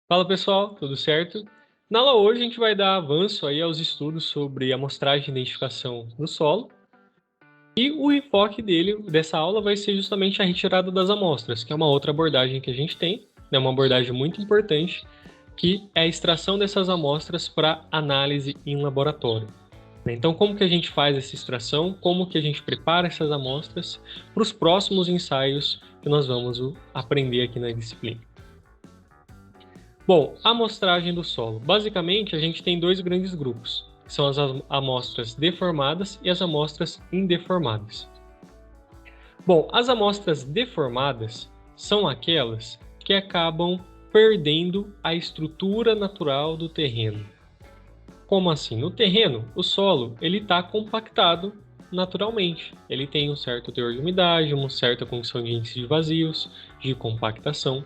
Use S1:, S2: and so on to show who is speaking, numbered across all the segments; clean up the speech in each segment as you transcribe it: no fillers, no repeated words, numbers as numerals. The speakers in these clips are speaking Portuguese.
S1: Fala pessoal, tudo certo? Na aula hoje a gente vai dar avanço aí aos estudos sobre amostragem e identificação do solo e o enfoque dessa aula vai ser justamente a retirada das amostras, que é uma outra abordagem que a gente tem, né, uma abordagem muito importante, que é a extração dessas amostras para análise em laboratório. Então, como que a gente faz essa extração? Como que a gente prepara essas amostras para os próximos ensaios que nós vamos aprender aqui na disciplina? Bom, a amostragem do solo. Basicamente, a gente tem dois grandes grupos, que são as amostras deformadas e as amostras indeformadas. Bom, as amostras deformadas são aquelas que acabam perdendo a estrutura natural do terreno. Como assim? No terreno, o solo ele está compactado naturalmente. Ele tem um certo teor de umidade, uma certa condição de índice de vazios, de compactação.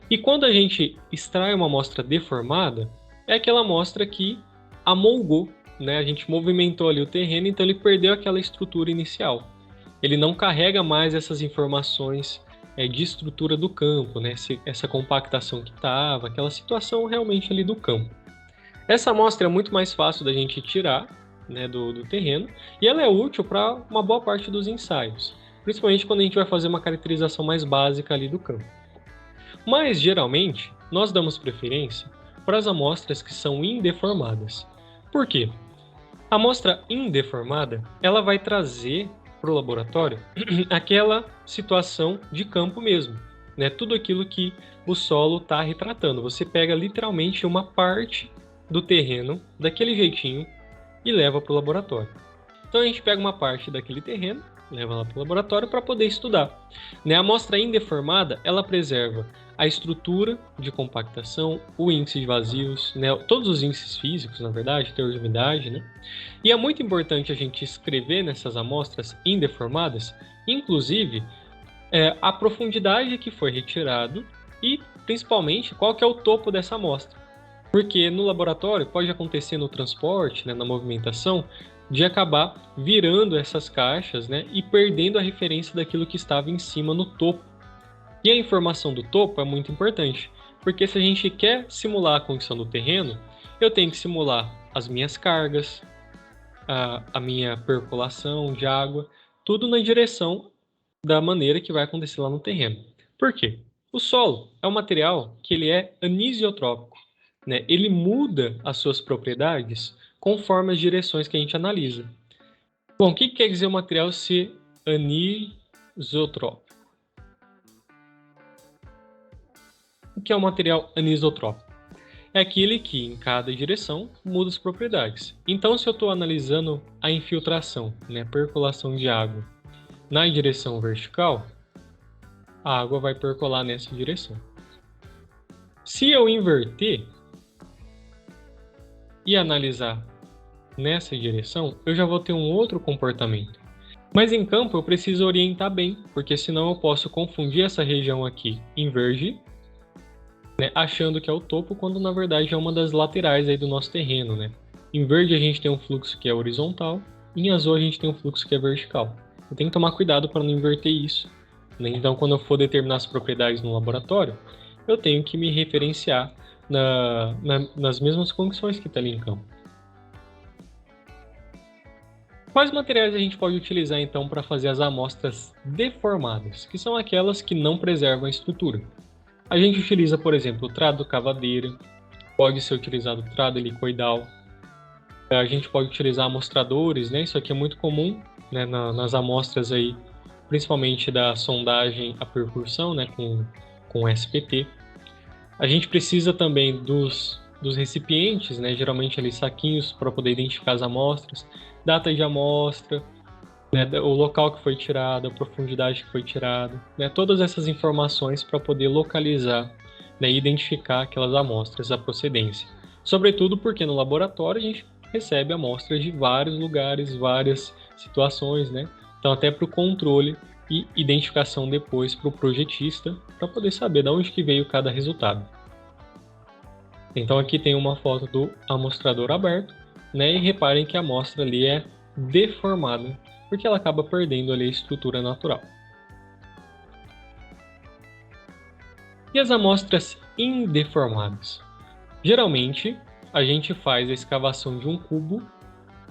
S1: E quando a gente extrai uma amostra deformada, é aquela amostra que amolgou, né? A gente movimentou ali o terreno, então ele perdeu aquela estrutura inicial. Ele não carrega mais essas informações de estrutura do campo, né? Essa compactação que estava, aquela situação realmente ali do campo. Essa amostra é muito mais fácil da gente tirar, né, do terreno e ela é útil para uma boa parte dos ensaios, principalmente quando a gente vai fazer uma caracterização mais básica ali do campo. Mas, geralmente, nós damos preferência para as amostras que são indeformadas. Por quê? A amostra indeformada, ela vai trazer para o laboratório aquela situação de campo mesmo, né? Tudo aquilo que o solo está retratando. Você pega literalmente uma parte do terreno, daquele jeitinho, e leva para o laboratório. Então a gente pega uma parte daquele terreno, leva lá para o laboratório para poder estudar. Né? A amostra indeformada, ela preserva a estrutura de compactação, o índice de vazios, né? Todos os índices físicos, na verdade, teor de umidade, né? E é muito importante a gente escrever nessas amostras indeformadas, inclusive, a profundidade que foi retirado e, principalmente, qual que é o topo dessa amostra. Porque no laboratório pode acontecer no transporte, né, na movimentação, de acabar virando essas caixas, né, e perdendo a referência daquilo que estava em cima no topo. E a informação do topo é muito importante, porque se a gente quer simular a condição do terreno, eu tenho que simular as minhas cargas, a minha percolação de água, tudo na direção da maneira que vai acontecer lá no terreno. Por quê? O solo é um material que ele é anisiotrópico, né? Ele muda as suas propriedades conforme as direções que a gente analisa. Bom, o que quer dizer o material ser anisotrópico? O que é um material anisotrópico? É aquele que, em cada direção, muda as propriedades. Então, se eu estou analisando a infiltração, né, percolação de água, na direção vertical, a água vai percolar nessa direção. Se eu inverter e analisar nessa direção, eu já vou ter um outro comportamento. Mas em campo eu preciso orientar bem, porque senão eu posso confundir essa região aqui em verde, né, achando que é o topo, quando na verdade é uma das laterais aí do nosso terreno, né? Em verde a gente tem um fluxo que é horizontal, e em azul a gente tem um fluxo que é vertical. Eu tenho que tomar cuidado para não inverter isso, né? Então, quando eu for determinar as propriedades no laboratório, eu tenho que me referenciar nas mesmas condições que está ali em campo. Quais materiais a gente pode utilizar então para fazer as amostras deformadas, que são aquelas que não preservam a estrutura? A gente utiliza, por exemplo, o trado cavadeira, pode ser utilizado o trado helicoidal. A gente pode utilizar amostradores, né? Isso aqui é muito comum, né, nas amostras aí, principalmente da sondagem a percussão, né, com SPT. A gente precisa também dos recipientes, né, geralmente ali saquinhos para poder identificar as amostras, data de amostra, né, o local que foi tirado, a profundidade que foi tirada, né, todas essas informações para poder localizar, né, e identificar aquelas amostras, a procedência. Sobretudo porque no laboratório a gente recebe amostras de vários lugares, várias situações, né? Então até para o controle e identificação depois para o projetista, para poder saber de onde que veio cada resultado. Então aqui tem uma foto do amostrador aberto, né? E reparem que a amostra ali é deformada, porque ela acaba perdendo ali a estrutura natural. E as amostras indeformadas. Geralmente, a gente faz a escavação de um cubo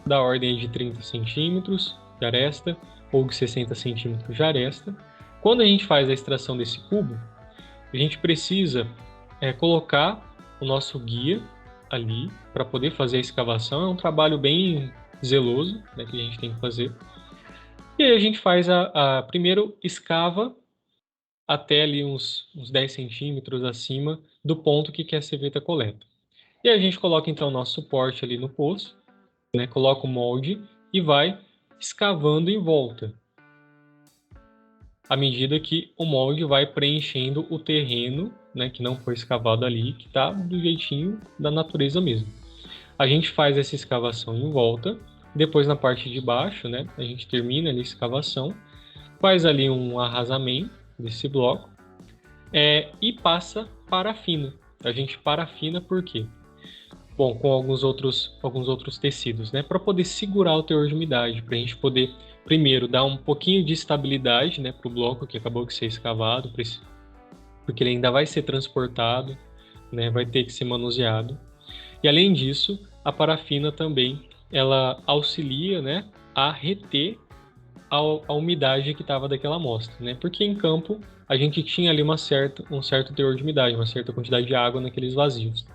S1: da ordem de 30 centímetros de aresta ou de 60 centímetros de aresta. Quando a gente faz a extração desse cubo, a gente precisa colocar o nosso guia ali para poder fazer a escavação. É um trabalho bem zeloso, né, que a gente tem que fazer. E aí a gente faz primeiro escava até ali uns 10 centímetros acima do ponto que quer ser feita a coleta. E a gente coloca então o nosso suporte ali no poço, né, coloca o molde e vai escavando em volta, à medida que o molde vai preenchendo o terreno, né, que não foi escavado ali, que está do jeitinho da natureza mesmo. A gente faz essa escavação em volta, depois na parte de baixo, né, a gente termina ali a escavação, faz ali um arrasamento desse bloco e passa parafina. A gente parafina por quê? Bom, com alguns outros tecidos, né, para poder segurar o teor de umidade, para a gente poder primeiro dar um pouquinho de estabilidade, né, para o bloco que acabou de ser escavado, porque ele ainda vai ser transportado, né, vai ter que ser manuseado. E além disso, a parafina também ela auxilia, né, a reter a umidade que estava daquela amostra, né? Porque em campo a gente tinha ali um certo teor de umidade, uma certa quantidade de água naqueles vazios.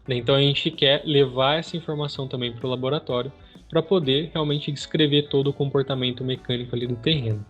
S1: Então a gente quer levar essa informação também para o laboratório para poder realmente descrever todo o comportamento mecânico ali do terreno.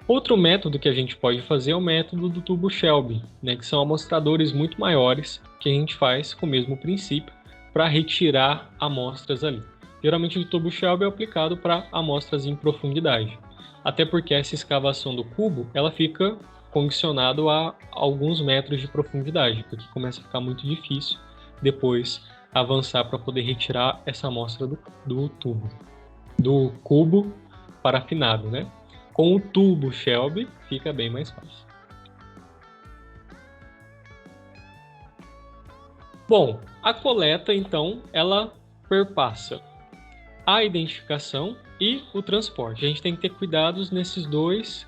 S1: Outro método que a gente pode fazer é o método do tubo Shelby, né, que são amostradores muito maiores que a gente faz com o mesmo princípio para retirar amostras ali. Geralmente o tubo Shelby é aplicado para amostras em profundidade, até porque essa escavação do cubo ela fica condicionado a alguns metros de profundidade, porque começa a ficar muito difícil depois avançar para poder retirar essa amostra do cubo parafinado, né? Com o tubo Shelby fica bem mais fácil. Bom, a coleta então ela perpassa a identificação e o transporte. A gente tem que ter cuidados nesses dois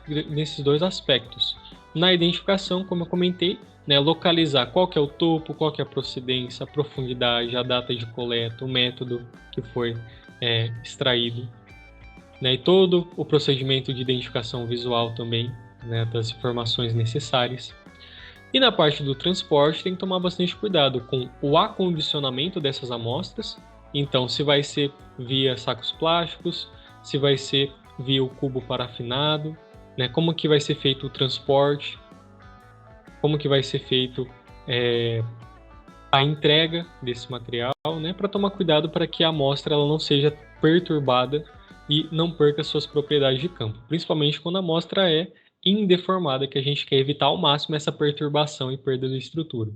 S1: aspectos. Na identificação, como eu comentei, né, localizar qual que é o topo, qual que é a procedência, a profundidade, a data de coleta, o método que foi extraído, né, e todo o procedimento de identificação visual também, né, das informações necessárias. E na parte do transporte tem que tomar bastante cuidado com o acondicionamento dessas amostras. Então, se vai ser via sacos plásticos, se vai ser via o cubo parafinado, né, como que vai ser feito o transporte, como que vai ser feito a entrega desse material, né, para tomar cuidado para que a amostra ela não seja perturbada e não perca suas propriedades de campo, principalmente quando a amostra é indeformada, que a gente quer evitar ao máximo essa perturbação e perda de estrutura.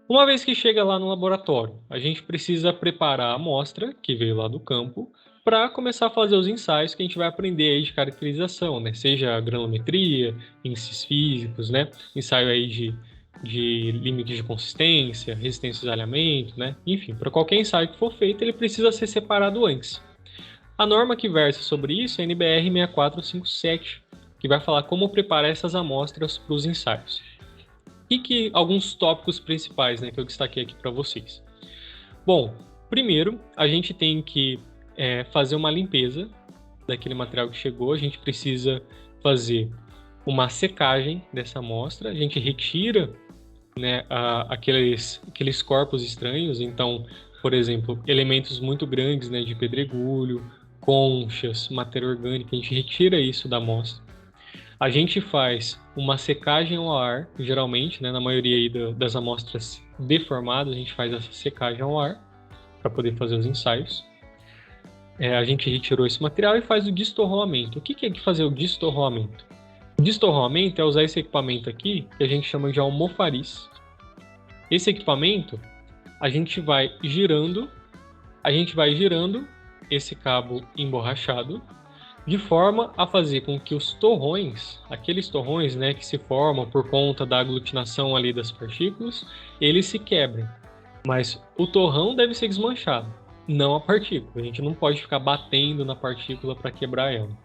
S1: Uma vez que chega lá no laboratório, a gente precisa preparar a amostra que veio lá do campo para começar a fazer os ensaios que a gente vai aprender aí de caracterização, né? Seja granulometria, índices físicos, né? Ensaio aí de limites de consistência, resistência de alinhamento, né? Enfim, para qualquer ensaio que for feito, ele precisa ser separado antes. A norma que versa sobre isso é a NBR 6457, que vai falar como preparar essas amostras para os ensaios. E alguns tópicos principais, né, que eu destaquei aqui para vocês. Bom, primeiro, a gente tem que fazer uma limpeza daquele material que chegou. A gente precisa fazer uma secagem dessa amostra. A gente retira, né, aqueles corpos estranhos. Então, por exemplo, elementos muito grandes, né, de pedregulho, conchas, matéria orgânica. A gente retira isso da amostra. A gente faz uma secagem ao ar, geralmente, né, na maioria aí das amostras deformadas, a gente faz essa secagem ao ar para poder fazer os ensaios. A gente retirou esse material e faz o destorroamento. O que é fazer o destorroamento? O destorroamento é usar esse equipamento aqui, que a gente chama de almofariz. Esse equipamento, a gente vai girando esse cabo emborrachado, de forma a fazer com que os torrões, aqueles torrões, né, que se formam por conta da aglutinação ali das partículas, eles se quebrem. Mas o torrão deve ser desmanchado, não a partícula. A gente não pode ficar batendo na partícula para quebrar ela,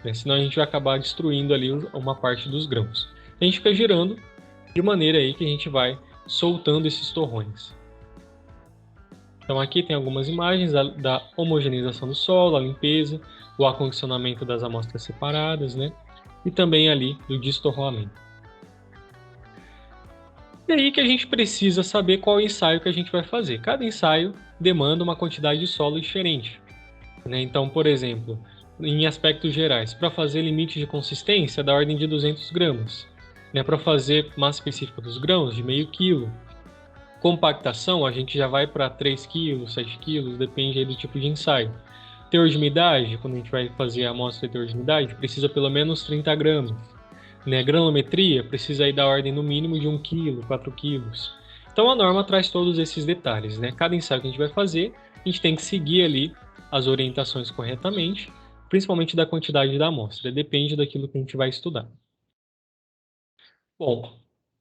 S1: né? Senão a gente vai acabar destruindo ali uma parte dos grãos. A gente fica girando de maneira aí que a gente vai soltando esses torrões. Então aqui tem algumas imagens da homogeneização do solo, a limpeza, o acondicionamento das amostras separadas, né? E também ali do destorroamento. E aí que a gente precisa saber qual ensaio que a gente vai fazer. Cada ensaio demanda uma quantidade de solo diferente, né? Então, por exemplo, em aspectos gerais, para fazer limite de consistência da ordem de 200 gramas, né? Para fazer massa específica dos grãos, de meio quilo. Compactação, a gente já vai para 3 kg, 7 kg, depende aí do tipo de ensaio. Teor de umidade, quando a gente vai fazer a amostra de teor de umidade, precisa pelo menos 30 gramas. Né? Granulometria precisa aí da ordem no mínimo de 1 kg, 4 kg. Então a norma traz todos esses detalhes, né? Cada ensaio que a gente vai fazer, a gente tem que seguir ali as orientações corretamente, principalmente da quantidade da amostra, depende daquilo que a gente vai estudar. Bom,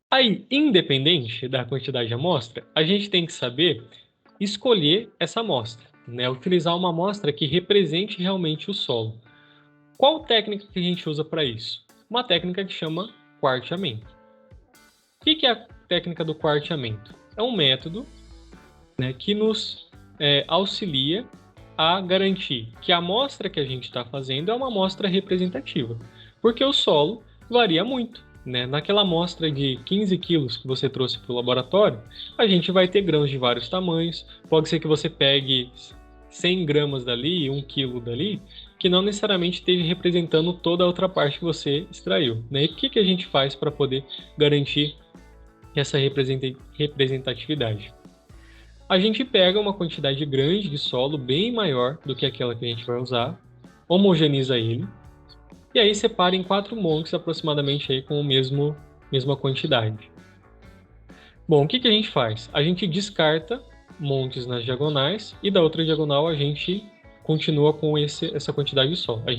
S1: aí, independente da quantidade de amostra, a gente tem que saber escolher essa amostra, né? Utilizar uma amostra que represente realmente o solo. Qual técnica que a gente usa para isso? Uma técnica que chama quarteamento. O que é a técnica do quarteamento? É um método, né, que nos auxilia a garantir que a amostra que a gente está fazendo é uma amostra representativa, porque o solo varia muito. Né? Naquela amostra de 15 quilos que você trouxe para o laboratório, a gente vai ter grãos de vários tamanhos. Pode ser que você pegue 100 gramas dali, 1 quilo dali, que não necessariamente esteja representando toda a outra parte que você extraiu. Né? E o que a gente faz para poder garantir essa representatividade? A gente pega uma quantidade grande de solo, bem maior do que aquela que a gente vai usar, homogeneiza ele, e aí separa em 4 montes aproximadamente aí com a mesma quantidade. Bom, o que a gente faz? A gente descarta montes nas diagonais e da outra diagonal a gente continua com essa quantidade de solo. A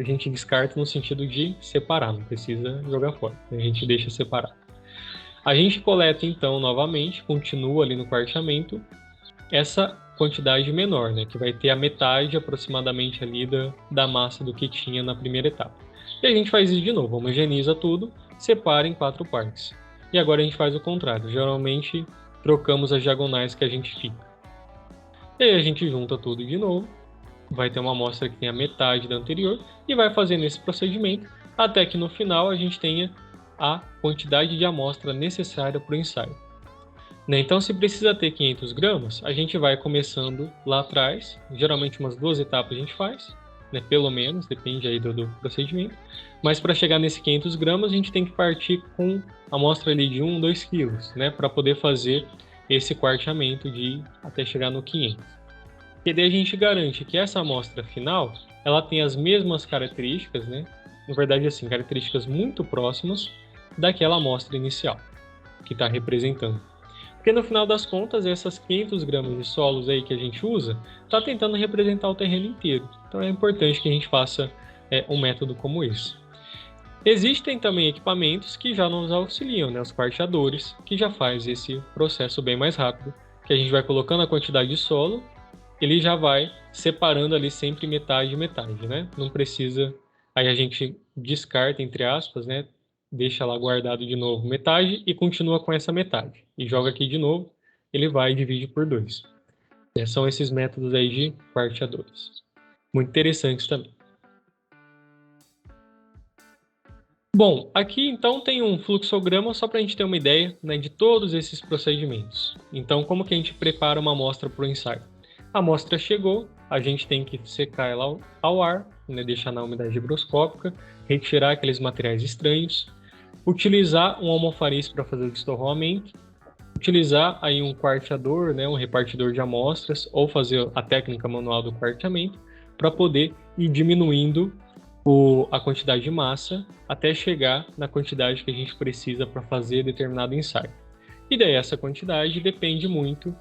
S1: gente descarta no sentido de separar, não precisa jogar fora, a gente deixa separado. A gente coleta então novamente, continua ali no quarteamento, essa quantidade menor, né, que vai ter a metade aproximadamente ali da massa do que tinha na primeira etapa. E a gente faz isso de novo, homogeneiza tudo, separa em 4 partes. E agora a gente faz o contrário, geralmente trocamos as diagonais que a gente fica. E aí a gente junta tudo de novo, vai ter uma amostra que tem a metade da anterior e vai fazendo esse procedimento até que no final a gente tenha a quantidade de amostra necessária para o ensaio. Então, se precisa ter 500 gramas, a gente vai começando lá atrás, geralmente umas 2 etapas a gente faz, né? Pelo menos, depende aí do procedimento, mas para chegar nesse 500 gramas a gente tem que partir com a amostra ali de 1, 2 quilos, né? Para poder fazer esse quarteamento até chegar no 500. E daí a gente garante que essa amostra final, ela tem as mesmas características, né? Na verdade, assim, características muito próximas daquela amostra inicial, que está representando. Porque no final das contas, essas 500 gramas de solos aí que a gente usa, está tentando representar o terreno inteiro. Então é importante que a gente faça um método como esse. Existem também equipamentos que já nos auxiliam, né? Os quarteadores, que já faz esse processo bem mais rápido, que a gente vai colocando a quantidade de solo, ele já vai separando ali sempre metade e metade, né? Não precisa, aí a gente descarta, entre aspas, né? Deixa lá guardado de novo metade e continua com essa metade. E joga aqui de novo, ele vai e divide por 2. São esses métodos aí de quarteadores. Muito interessantes também. Bom, aqui então tem um fluxograma só para a gente ter uma ideia, né, de todos esses procedimentos. Então, como que a gente prepara uma amostra para o ensaio? A amostra chegou, a gente tem que secar ela ao ar, né, deixar na umidade higroscópica, retirar aqueles materiais estranhos, utilizar um almofariz para fazer o destorroamento, utilizar aí um quarteador, né, um repartidor de amostras, ou fazer a técnica manual do quarteamento, para poder ir diminuindo a quantidade de massa até chegar na quantidade que a gente precisa para fazer determinado ensaio. E daí essa quantidade depende muito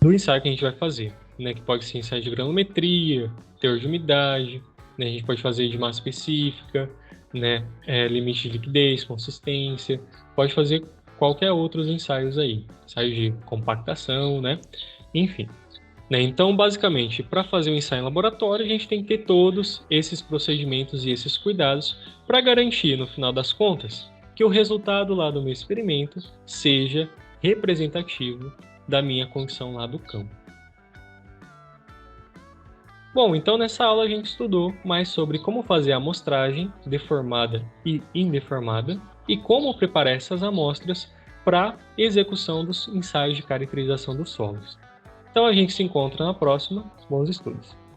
S1: do ensaio que a gente vai fazer, né, que pode ser ensaio de granulometria, teor de umidade, né, a gente pode fazer de massa específica, né, limite de liquidez, consistência, pode fazer qualquer outros ensaios aí, ensaios de compactação, né, enfim. Né, então, basicamente, para fazer um ensaio em laboratório, a gente tem que ter todos esses procedimentos e esses cuidados para garantir, no final das contas, que o resultado lá do meu experimento seja representativo da minha condição lá do campo. Bom, então nessa aula a gente estudou mais sobre como fazer a amostragem deformada e indeformada e como preparar essas amostras para execução dos ensaios de caracterização dos solos. Então a gente se encontra na próxima. Bons estudos!